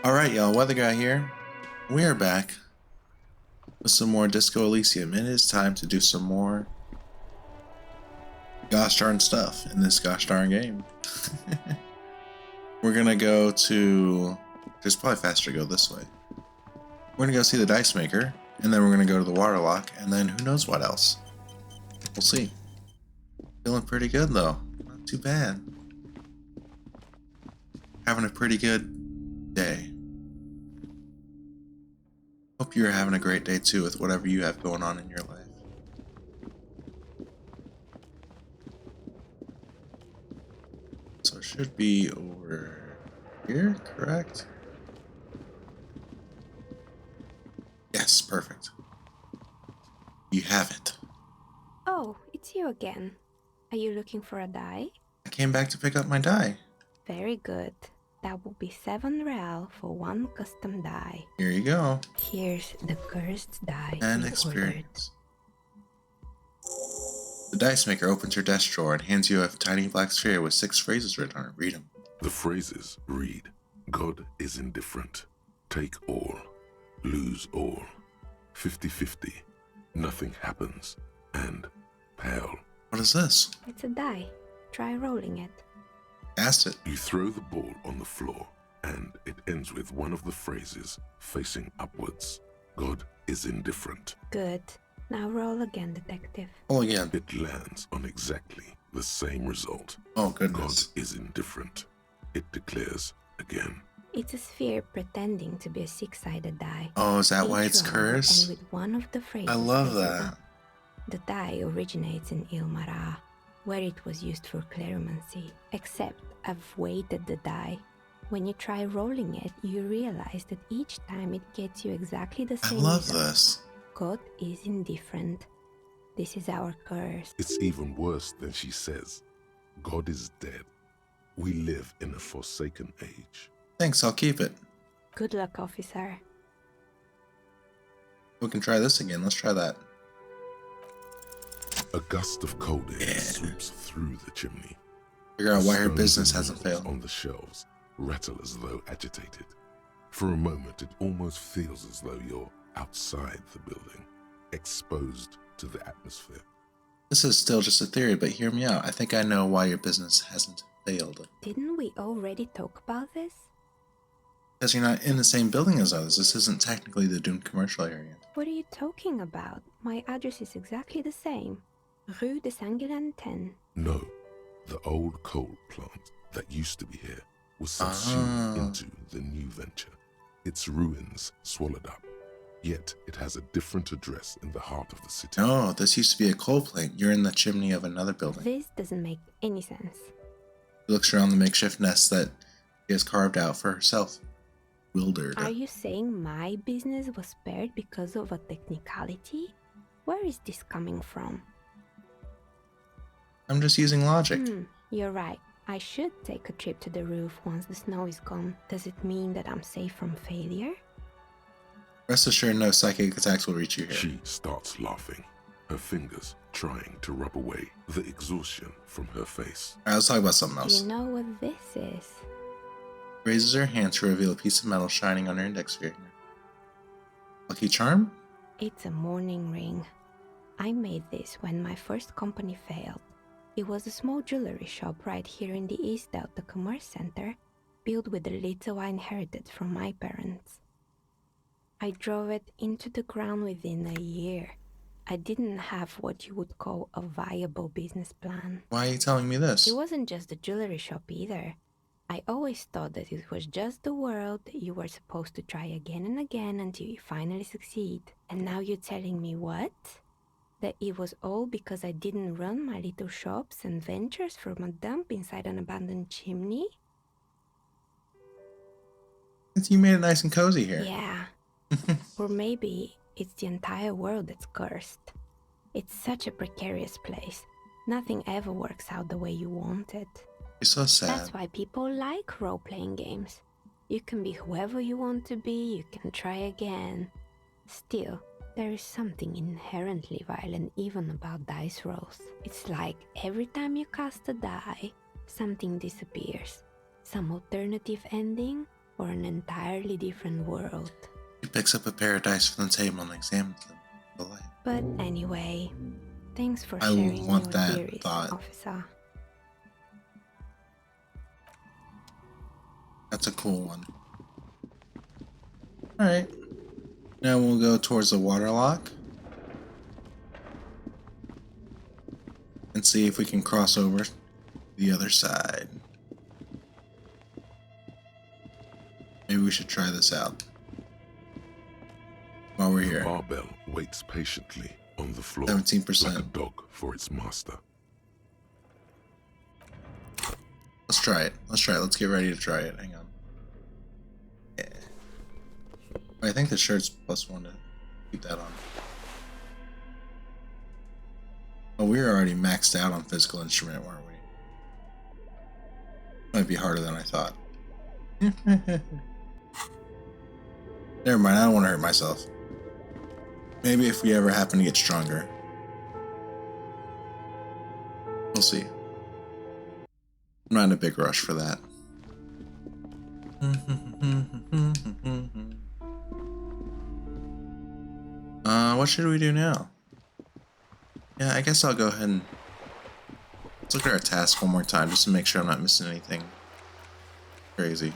Alright, y'all, Weather Guy here. We are back with some more Disco Elysium. It is time to do some more gosh darn stuff in this gosh darn game. We're gonna go to... It's probably faster to go this way. We're gonna go see the Dice Maker, and then we're gonna go to the Waterlock, and then who knows what else. We'll see. Feeling pretty good though. Not too bad. Having a pretty good day. Hope you're having a great day too with whatever you have going on in your life. So it should be over here, correct? Yes, perfect. You have it. Oh, it's you again. Are you looking for a die? I came back to pick up my die. Very good. That will be 7 real for one custom die. Here you go. Here's the cursed die And you experience. The Dice Maker opens your desk drawer and hands you a tiny black sphere with 6 phrases written on it. Read them. The phrases read, God is indifferent. Take all. Lose all. 50-50. Nothing happens. And pale. What is this? It's a die. Try rolling it. Cast it. You throw the ball on the floor, and it ends with one of the phrases facing upwards. God is indifferent. Good. Now roll again, detective. Oh, again. It lands on exactly the same result. Oh, God goodness. is indifferent. It declares again. It's a sphere pretending to be a 6-sided die. Oh, is that why Each it's roll cursed? ends with one of the phrases I love facing that. up. The die originates in Ilmara, where it was used for cleromancy, except I've weighted the die. When you try rolling it, you realize that each time it gets you exactly the I same love result. this. God is indifferent. This is our curse. It's even worse than she says. God is dead. We live in a forsaken age. Thanks, I'll keep it. Good luck, officer. We can try this again. Let's try that. A gust of cold air Yeah. sweeps through the chimney. Figure out why her Stones business and hasn't needles failed. on the shelves rattle as though agitated. For a moment, it almost feels as though you're outside the building, exposed to the atmosphere. This is still just a theory, but hear me out. I think I know why your business hasn't failed. Didn't we already talk about this? Because you're not in the same building as others. This isn't technically the doomed commercial area. What are you talking about? My address is exactly the same. Rue de Saint-Guilain 10. No, the old coal plant that used to be here was subsumed into the new venture. Its ruins swallowed up. Yet it has a different address in the heart of the city. No, this used to be a coal plant. You're in the chimney of another building. This doesn't make any sense. She looks around the makeshift nest that she has carved out for herself. Wildered. Are you saying my business was spared because of a technicality? Where is this coming from? I'm just using logic. You're right. I should take a trip to the roof once the snow is gone. Does it mean that I'm safe from failure? Rest assured, no psychic attacks will reach you here. She starts laughing, her fingers trying to rub away the exhaustion from her face. Alright, let's talk about something Do else. you know what this is? Raises her hand to reveal a piece of metal shining on her index finger. Lucky charm? It's a mourning ring. I made this when my first company failed. It was a small jewelry shop right here in the East Delta Commerce Center, built with the little I inherited from my parents. I drove it into the ground within a year. I didn't have what you would call a viable business plan. Why are you telling me this? It wasn't just the jewelry shop either. I always thought that it was just the world that you were supposed to try again and again until you finally succeed. And now you're telling me what? That it was all because I didn't run my little shops and ventures from a dump inside an abandoned chimney? You made it nice and cozy here. Yeah. Or maybe it's the entire world that's cursed. It's such a precarious place. Nothing ever works out the way you want it. You're so sad. That's why people like role-playing games. You can be whoever you want to be, you can try again. Still, there is something inherently violent even about dice rolls. It's like every time you cast a die, something disappears. Some alternative ending, or an entirely different world. He picks up a pair of dice from the table and examines them. The light. But anyway, thanks for I sharing want your that theories, thought. officer. That's a cool one. Alright. Now we'll go towards the Waterlock. And see if we can cross over the other side. Maybe we should try this out while we're The here. barbell waits patiently on the floor, 17%. like a dog for its master. Let's try it. Let's try it. Let's get ready to try it. Hang on. Yeah. I think the shirt's +1 to keep that on. Oh, we were already maxed out on physical instrument, weren't we? Might be harder than I thought. Never mind, I don't want to hurt myself. Maybe if we ever happen to get stronger. We'll see. I'm not in a big rush for that. What should we do now? Yeah, I guess I'll go ahead and let's look at our task one more time just to make sure I'm not missing anything crazy.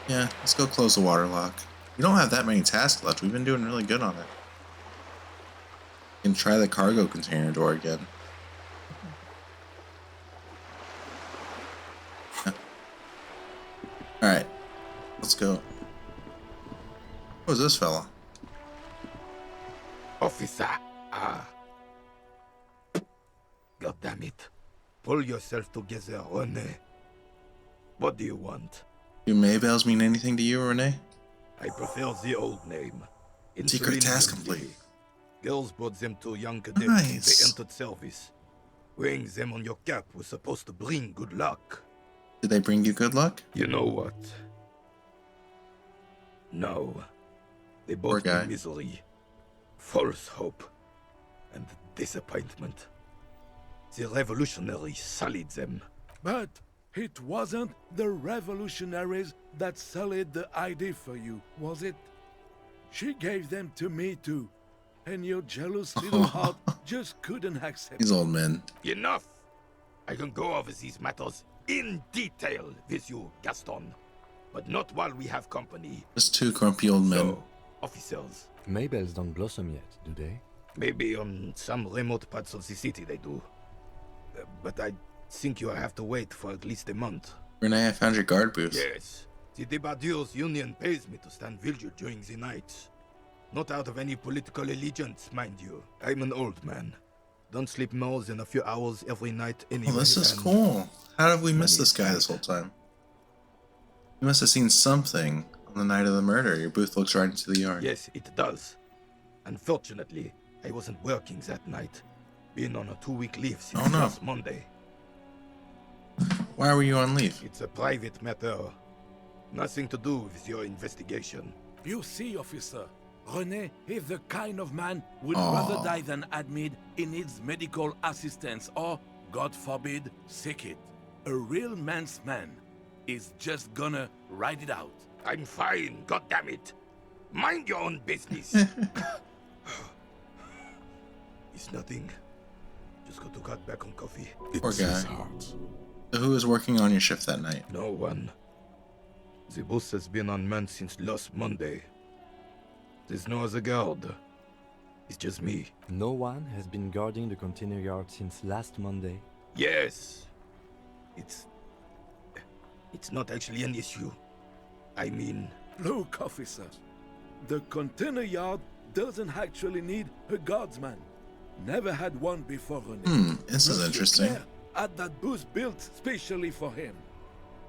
Yeah, let's go close the Waterlock. We don't have that many tasks left. We've been doing really good on it. We can try the cargo container door again. Yeah. Alright, let's go. Who's this fella? Officer, God damn it. Pull yourself together, Rene. What do you want? Do Maybells mean anything to you, Renee? I prefer the old name. Secret Insulin task Dundee. complete. Girls brought them to young cadets when Nice. they entered service. Wearing them on your cap was supposed to bring good luck. Did they bring you good luck? You know what? No. They Poor brought guy. me misery, false hope, and disappointment. The revolutionaries sullied them. But it wasn't the revolutionaries that sullied the ID for you, was it? She gave them to me too, and your jealous little heart just couldn't accept These it. old men. Enough! I can go over these matters in detail with you, Gaston. But not while we have company. Just two grumpy old men. So, officers, Maybells don't blossom yet, do they? maybe on some remote parts of the city they do. But I think you have to wait for at least a month. Renee, I found your guard booth. Yes, the Debardeurs Union pays me to stand vigil during the nights. Not out of any political allegiance, mind you. I'm an old man. Don't sleep more than a few hours every night anyway. Oh, this is and cool. How have we missed money this is guy tight. this whole time? You must have seen something on the night of the murder. Your booth looks right into the yard. Yes, it does. Unfortunately, I wasn't working that night. Been on a 2-week leave since Oh, no. last Monday. Why were you on leave? It's a private matter. Nothing to do with your investigation. You see, officer, René is the kind of man would Aw. rather die than admit he needs medical assistance or, God forbid, sick it. A real man's man is just gonna ride it out. I'm fine, goddammit. Mind your own business. It's nothing. Just got to cut back on coffee. Poor It's his guy. heart. So who was working on your shift that night? No one. The bus has been unmanned since last Monday. There's no other guard. It's just me. No one has been guarding the container yard since last Monday. Yes. It's not actually an issue. I mean, Look, officer, the container yard doesn't actually need a guardsman. Never had one before, René. This is Monsieur interesting. Claire had that booth built specially for him.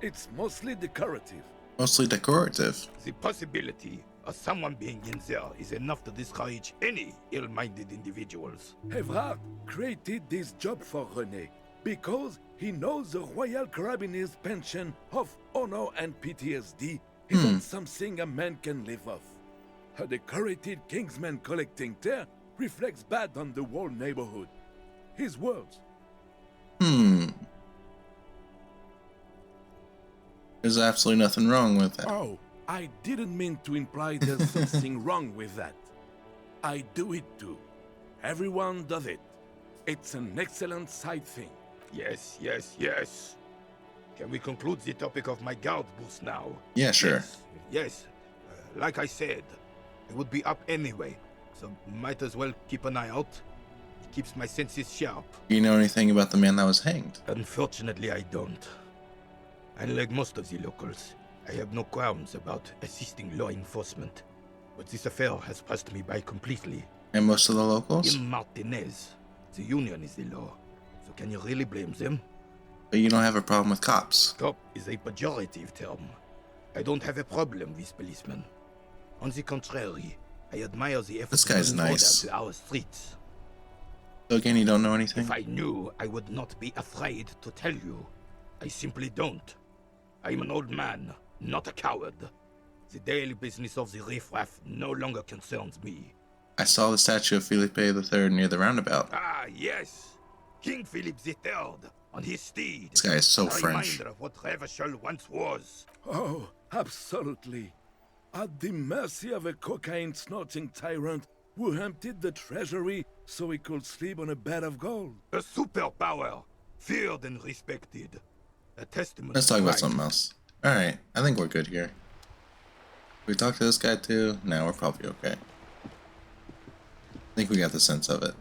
It's mostly decorative. Mostly decorative. the possibility of someone being in there is enough to discourage any ill-minded individuals. Evrard created this job for René because he knows the Royal Carabiniers' pension of honor and PTSD isn't something a man can live off. A decorated Kingsman collecting tear reflects bad on the whole neighborhood. His words. There's absolutely nothing wrong with that. Oh, I didn't mean to imply there's something wrong with that. I do it too. Everyone does it. It's an excellent side thing. Yes, yes, yes. Can we conclude the topic of my guard boost now? Yeah, sure. Yes. Like I said, I would be up anyway, so might as well keep an eye out. It keeps my senses sharp. Do you know anything about the man that was hanged? Unfortunately, I don't. Unlike most of the locals, I have no qualms about assisting law enforcement. But this affair has passed me by completely. And most of the locals? In Martinez, the union is the law. So can you really blame them? But you don't have a problem with cops. Cop is a pejorative term. I don't have a problem with policemen. On the contrary, I admire the effort This guy's to bring nice. order to our streets. So again, you don't know anything? If I knew, I would not be afraid to tell you. I simply don't. I'm an old man, not a coward. The daily business of the riffraff no longer concerns me. I saw the statue of Felipe III near the roundabout. Ah, yes. King Philip III on his steed. This guy is so a French. reminder of what Revachol once was. Oh, absolutely. At the mercy of a cocaine-snorting tyrant who emptied the treasury so he could sleep on a bed of gold. A superpower, feared and respected. A testament Let's to talk about pride. something else. Alright, I think we're good here. We talk to this guy too? No, we're probably okay. I think we got the sense of it.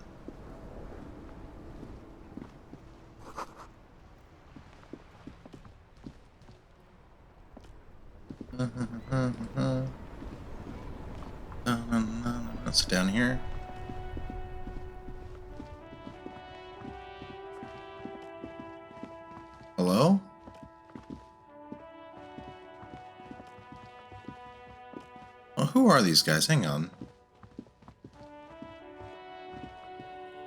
Let's sit down here. Hello? Well, who are these guys? Hang on.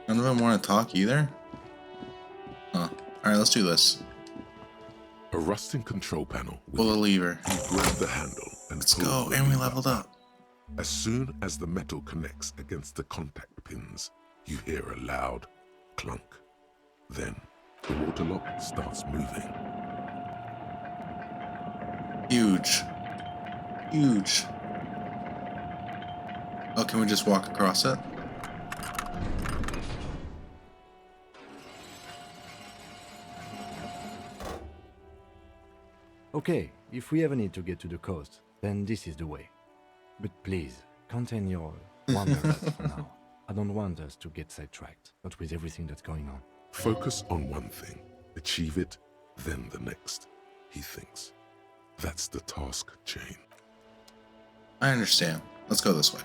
None of them want to talk either? Huh. Alright, let's do this. A rusting control panel. Pull the lever. You grab the handle and Let's pull go. the And we lever. leveled up. As soon as the metal connects against the contact pins, you hear a loud clunk. Then the waterlock starts moving. Huge. Huge. Oh, can we just walk across it? Okay, if we ever need to get to the coast, then this is the way. But please, contain your wanderlust for now. I don't want us to get sidetracked, not with everything that's going on. Focus on one thing, achieve it, then the next, he thinks. That's the task chain. I understand. Let's go this way.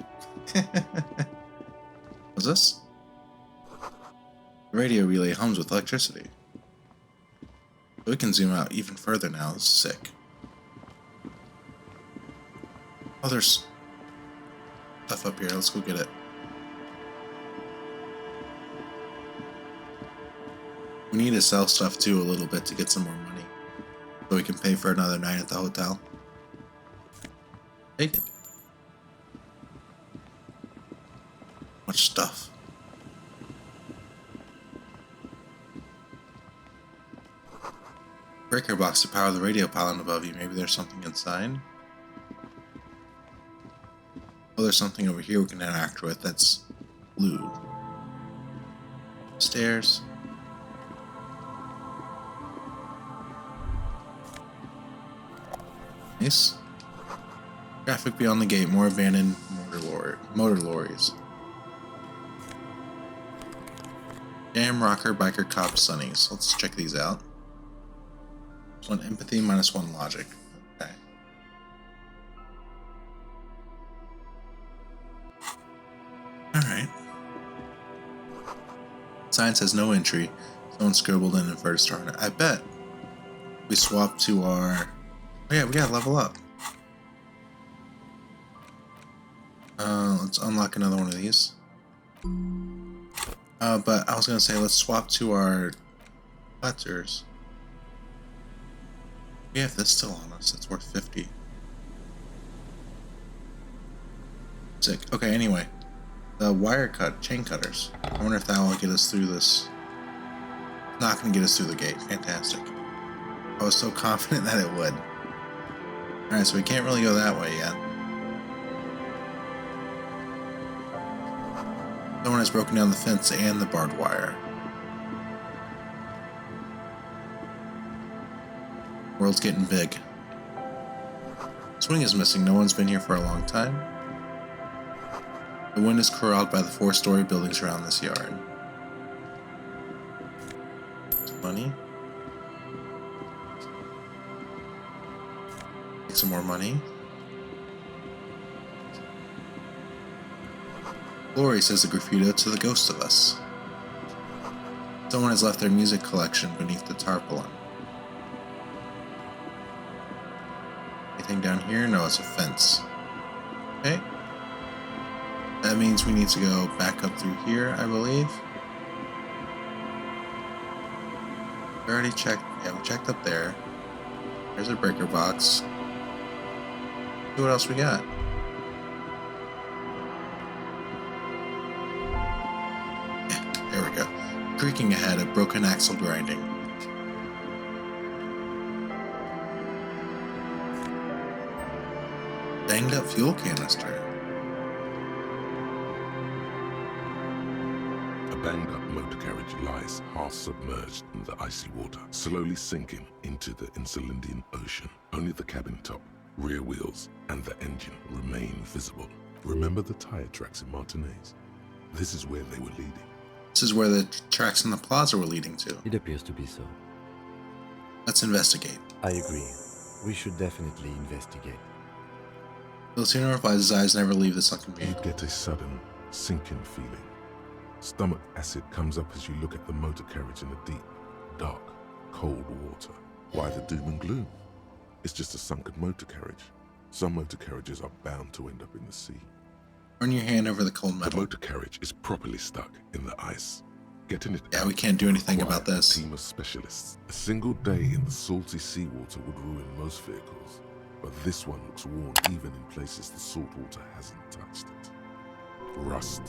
What's this? The radio relay hums with electricity. We can zoom out even further now. This is sick. Oh, there's stuff up here. Let's go get it. We need to sell stuff too a little bit to get some more money, so we can pay for another night at the hotel. Take it. Much stuff. Breaker box to power the radio pylon above you. Maybe there's something inside. Oh, there's something over here we can interact with that's blue. Stairs. Nice. Traffic beyond the gate. More abandoned motor lorries. Jam, rocker, biker, cop, sunnies. Let's check these out. One empathy, -1 logic. Okay. Alright. Sign says no entry. Someone scribbled in inverted star. I bet we swap to our... Oh yeah, we gotta level up. Let's unlock another one of these. But I was gonna say let's swap to our Platzers. We have this still on us. It's worth 50. Sick. Okay, anyway. The chain cutters. I wonder if that will get us through this. Not gonna get us through the gate. Fantastic. I was so confident that it would. Alright, so we can't really go that way yet. Someone has broken down the fence and the barbed wire. World's getting big. Swing is missing. No one's been here for a long time. The wind is corralled by the 4-story buildings around this yard. Money. Get some more money. Glory says a graffito to the ghost of us. Someone has left their music collection beneath the tarpaulin. Anything down here? No, it's a fence. Okay. That means we need to go back up through here, I believe. We already checked. Yeah, we checked up there. There's a breaker box. See what else we got. Yeah, there we go. Creaking ahead, a broken axle grinding. Banged up fuel canister. A banged up motor carriage lies half submerged in the icy water, slowly sinking into the Insulindian Ocean. Only the cabin top, rear wheels, and the engine remain visible. Remember the tire tracks in Martinez? This is where they were leading. This is where the tracks in the plaza were leading to. It appears to be so. Let's investigate. I agree. We should definitely investigate. Elysium replies his eyes never leave the sunken You vehicle. get a sudden, sinking feeling. Stomach acid comes up as you look at the motor carriage in the deep, dark, cold water. Why the doom and gloom? It's just a sunken motor carriage. Some motor carriages are bound to end up in the sea. Run your hand over the cold The metal. motor carriage is properly stuck in the ice. Getting it Yeah, out we can't do anything requires about this. A team of specialists. A single day in the salty seawater would ruin most vehicles, but this one looks worn even in places the salt water hasn't touched it. Rust,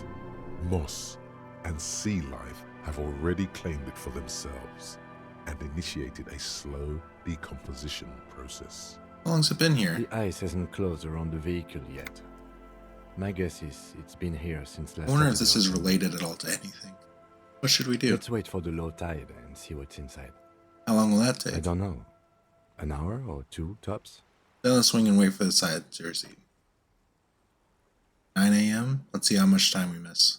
moss, and sea life have already claimed it for themselves and initiated a slow decomposition process. How long's it been here? The ice hasn't closed around the vehicle yet. My guess is it's been here since I last wonder if this episode. is related at all to anything. What should we do? Let's wait for the low tide and see what's inside. How long will that I take? don't know. An hour or two, tops? Then let's swing and wait for the side jersey. 9 a.m. Let's see how much time we miss.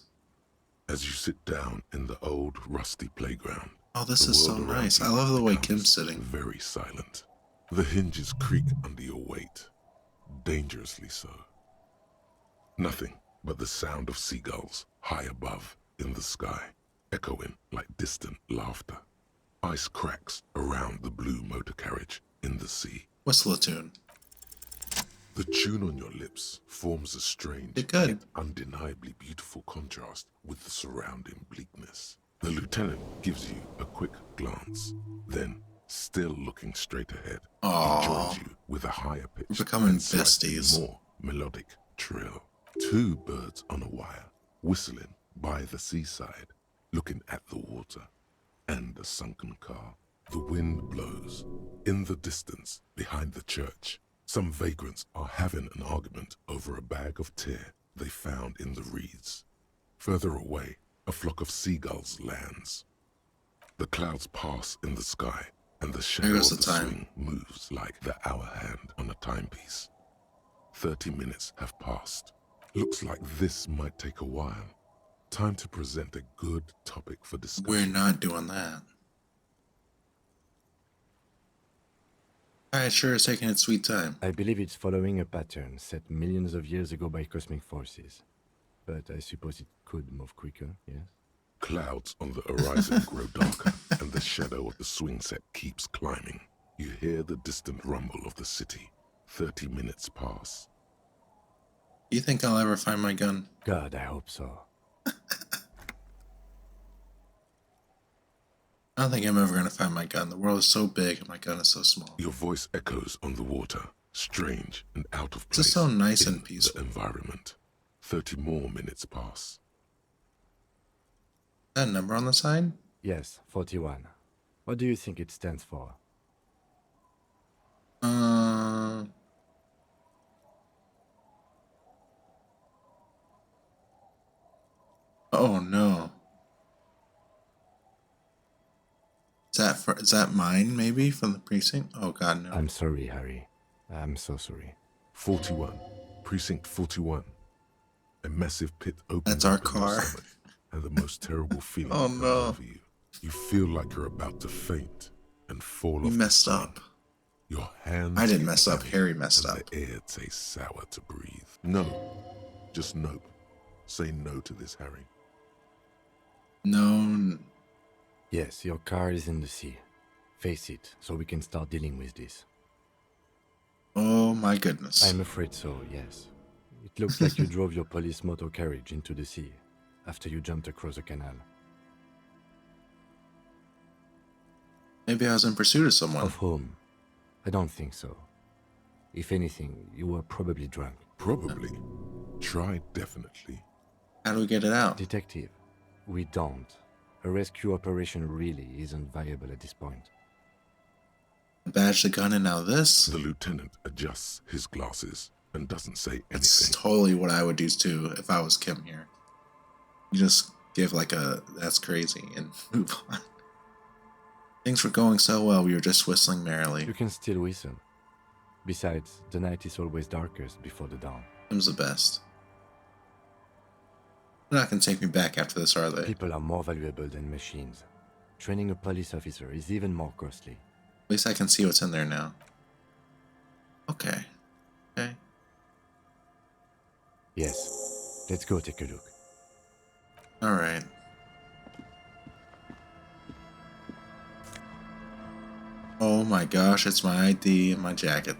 As you sit down in the old rusty playground, Oh, this the is so world around nice. you I love the way becomes Kim's sitting. Very silent. The hinges creak under your weight, dangerously so. Nothing but the sound of seagulls high above in the sky, echoing like distant laughter. Ice cracks around the blue motor carriage in the sea. Whistle a tune. The tune on your lips forms a strange You're good. yet undeniably beautiful contrast with the surrounding bleakness. The lieutenant gives you a quick glance, then, still looking straight ahead, he Aww. joins you with a higher pitch We're becoming and slightly besties. more melodic trill. Two birds on a wire, whistling by the seaside, looking at the water and a sunken car. The wind blows. In the distance, behind the church, some vagrants are having an argument over a bag of tear they found in the reeds. Further away, a flock of seagulls lands. The clouds pass in the sky, and the shadow goes of the the time. swing moves like the hour hand on a timepiece. 30 minutes have passed. Looks like this might take a while. Time to present a good topic for discussion. We're not doing that. Alright, sure, it's taking its sweet time. I believe it's following a pattern set millions of years ago by cosmic forces. But I suppose it could move quicker, yes? Clouds on the horizon grow darker, and the shadow of the swing set keeps climbing. You hear the distant rumble of the city. 30 minutes pass. Do you think I'll ever find my gun? God, I hope so. I don't think I'm ever gonna find my gun. The world is so big and my gun is so small. Your voice echoes on the water, strange and out of This place. is so nice in and peaceful. The environment. 30 more minutes pass. That number on the side? Yes, 41. What do you think it stands for? Oh no. Is that mine maybe from the precinct? Oh god no. I'm sorry, Harry. I'm so sorry. 41. Precinct 41. A massive pit opens That's our up in your car. stomach, and the most terrible feeling Oh comes no. over you. You feel like you're about to faint and fall We off messed the screen. up. Your hands I didn't get mess up, heavy, Harry messed and up. the air tastes sour to breathe. No. Just nope. Say no to this, Harry. No. Yes, your car is in the sea. Face it, so we can start dealing with this. Oh my goodness. I'm afraid so, yes. It looks like you drove your police motor carriage into the sea after you jumped across the canal. Maybe I was in pursuit of someone. Of whom? I don't think so. If anything, you were probably drunk. Probably. Try definitely. How do we get it out? Detective, we don't. A rescue operation really isn't viable at this point. Badge the gun and now this? The lieutenant adjusts his glasses and doesn't say It's anything. totally what I would do too if I was Kim here. You just give like a that's crazy and move on. Things were going so well, we were just whistling merrily. You can still whistle. Besides, the night is always darkest before the dawn. Kim's the best. They're not gonna take me back after this, are they? People are more valuable than machines. Training a police officer is even more costly. At least I can see what's in there now. Okay. Okay. Yes, let's go take a look. Alright. Oh my gosh, it's my ID and my jacket.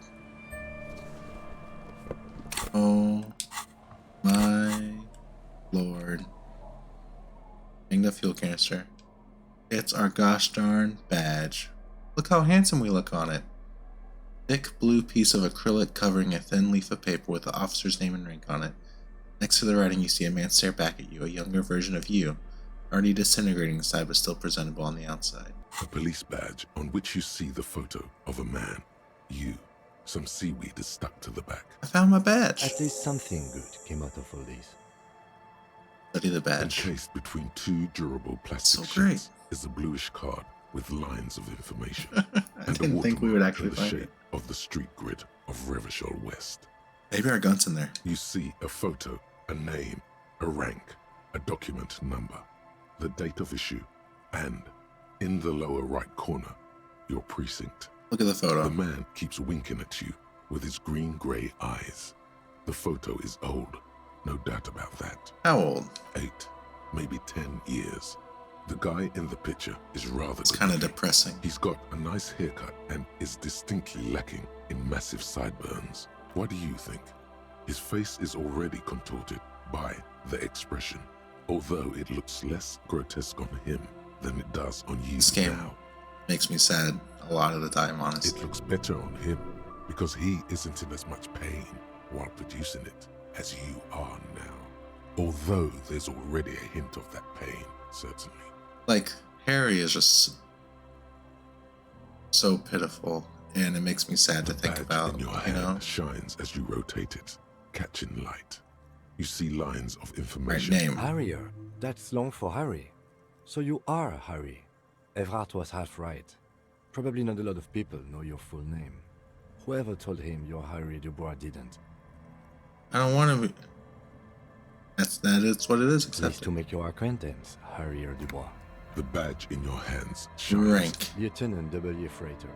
Oh my lord. Bring the fuel canister. It's our gosh darn badge. Look how handsome we look on it. Thick blue piece of acrylic covering a thin leaf of paper with the officer's name and rank on it. Next to the writing, you see a man stare back at you, a younger version of you, already disintegrating inside but still presentable on the outside. A police badge on which you see the photo of a man. You. Some seaweed is stuck to the back. I found my badge. At least something good came out of all this. Study the badge. Encased between two durable plastic So great. sheets is a bluish card with lines of information. I and a didn't think we would watermark actually in the find shape it. of the street grid of Revachol West. Maybe our gun's in there. You see a photo, a name, a rank, a document number, the date of issue, and, in the lower right corner, your precinct. Look at the photo. The man keeps winking at you with his green-gray eyes. The photo is old, no doubt about that. How old? 8, maybe 10 years. The guy in the picture is rather It's kind of good-looking. depressing. He's got a nice haircut and is distinctly lacking in massive sideburns. What do you think? His face is already contorted by the expression, although it looks less grotesque on him than it does on you This game now. makes me sad a lot of the time, It honestly. looks better on him because he isn't in as much pain while producing it as you are now. Although there's already a hint of that pain, certainly. Like, Harry is just so pitiful, and it makes me sad to The think badge about, in your you hand know? shines as you rotate it, catching light. You see lines of Right information. name. Harrier. That's long for Harry. So you are Harry. Everard was half right. Probably not a lot of people know your full name. Whoever told him you're Harry Dubois didn't. I don't want to be... That is what it is, Pleased except to make your acquaintance, Harry Dubois. The badge in your hands shines. rank. Lieutenant W. Freighter.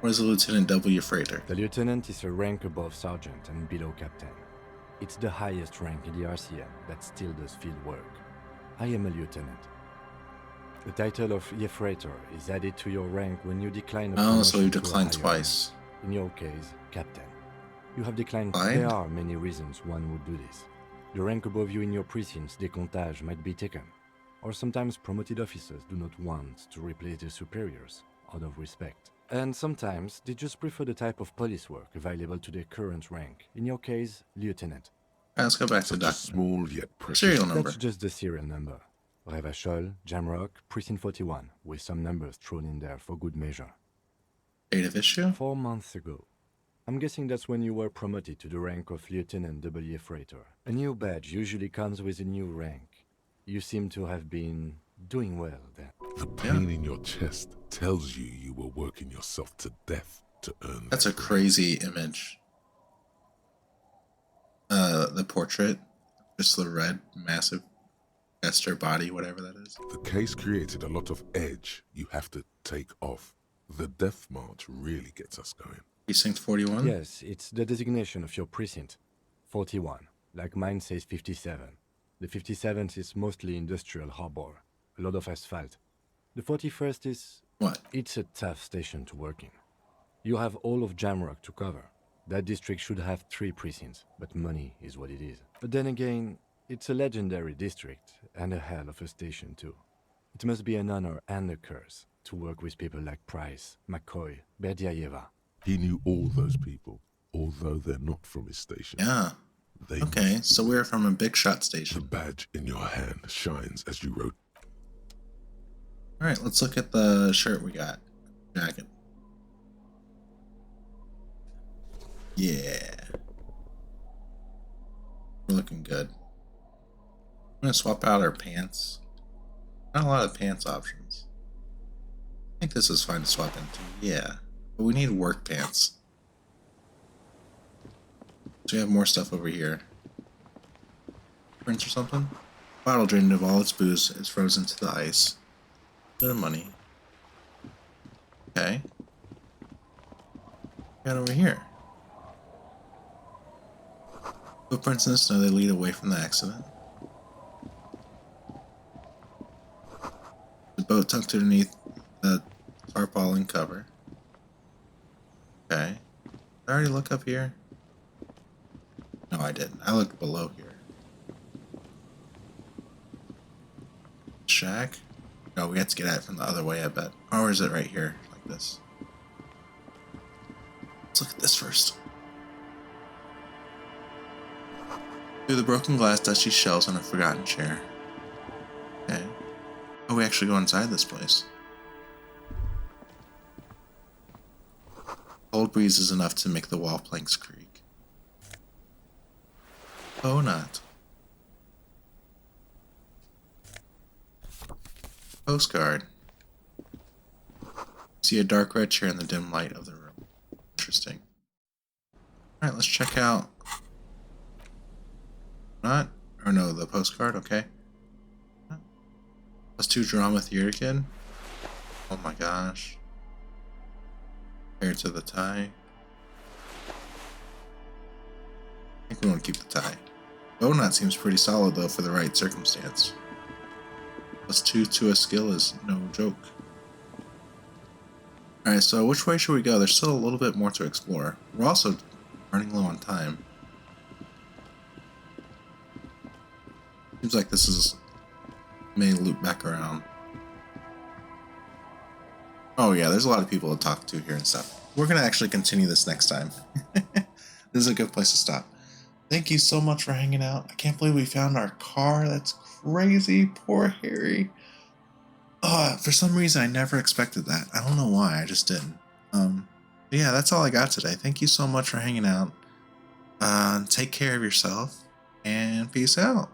Where's the Lieutenant W. Freighter? The lieutenant is a rank above sergeant and below captain. It's the highest rank in the RCM that still does field work. I am a lieutenant. The title of Freighter is added to your rank when you decline a Oh, so you promotion to a declined higher twice. rank. In your case, captain. You have declined. Declined? There are many reasons one would do this. The rank above you in your precinct's decomptage might be taken, or sometimes promoted officers do not want to replace their superiors out of respect. And sometimes they just prefer the type of police work available to their current rank. In your case, lieutenant. Alright, let's go back to Such a Doc. small yet precious. Serial number. That's just the serial number. Revachol, Jamrock, Precinct 41, with some numbers thrown in there for good measure. Date of issue? 4 months ago. I'm guessing that's when you were promoted to the rank of Lieutenant W. Freighter. A new badge usually comes with a new rank. You seem to have been doing well then. The pain in your chest tells you you were working yourself to death to earn That's that a crazy image. The portrait, just the red, massive chest or body, whatever that is. The case created a lot of edge you have to take off. The death march really gets us going. Precinct 41? Yes, it's the designation of your precinct. 41. Like mine says 57. The 57th is mostly industrial harbor. A lot of asphalt. The 41st is... What? It's a tough station to work in. You have all of Jamrock to cover. That district should have 3 precincts, but money is what it is. But then again, it's a legendary district, and a hell of a station too. It must be an honor and a curse to work with people like Price, McCoy, Berdiaeva. He knew all those people, although they're not from his station. Yeah. They Okay, so we're from a big shot The station. badge in your hand shines as you wrote. Alright, let's look at the shirt we got. Jacket. Yeah. We're looking good. I'm gonna swap out our pants. Not a lot of pants options. I think this is fine to swap into. Yeah. But we need work pants. So we have more stuff over here. Prints or something? Bottle drained of all its booze is frozen to the ice. Bit of money. Okay. Got over here. Footprints in the snow, they lead away from the accident. The boat tucked underneath the tarpaulin cover. Okay. Did I already look up here? No, I didn't. I looked below here. Shack? No, we have to get at it from the other way, I bet. Or is it right here, like this? Let's look at this first. Through the broken glass, dusty shelves on a forgotten chair. Okay. Oh, we actually go inside this place. Cold breeze is enough to make the wall planks creak. Oh, not. Postcard. See a dark red chair in the dim light of the room. Interesting. Alright, let's check out... Not? Or no, the postcard, okay. +2 drama theater kid. Oh my gosh. Hair to the tie. I think we want to keep the tie. Donut seems pretty solid though for the right circumstance. +2 to a skill is no joke. Alright, so which way should we go? There's still a little bit more to explore. We're also running low on time. Seems like this is may loop back around. Oh yeah, there's a lot of people to talk to here and stuff. We're gonna actually continue this next time. This is a good place to stop. Thank you so much for hanging out. I can't believe we found our car. That's crazy. Poor Harry. For some reason I never expected that. I don't know why, I just didn't. But yeah, that's all I got today. Thank you so much for hanging out. Take care of yourself and peace out.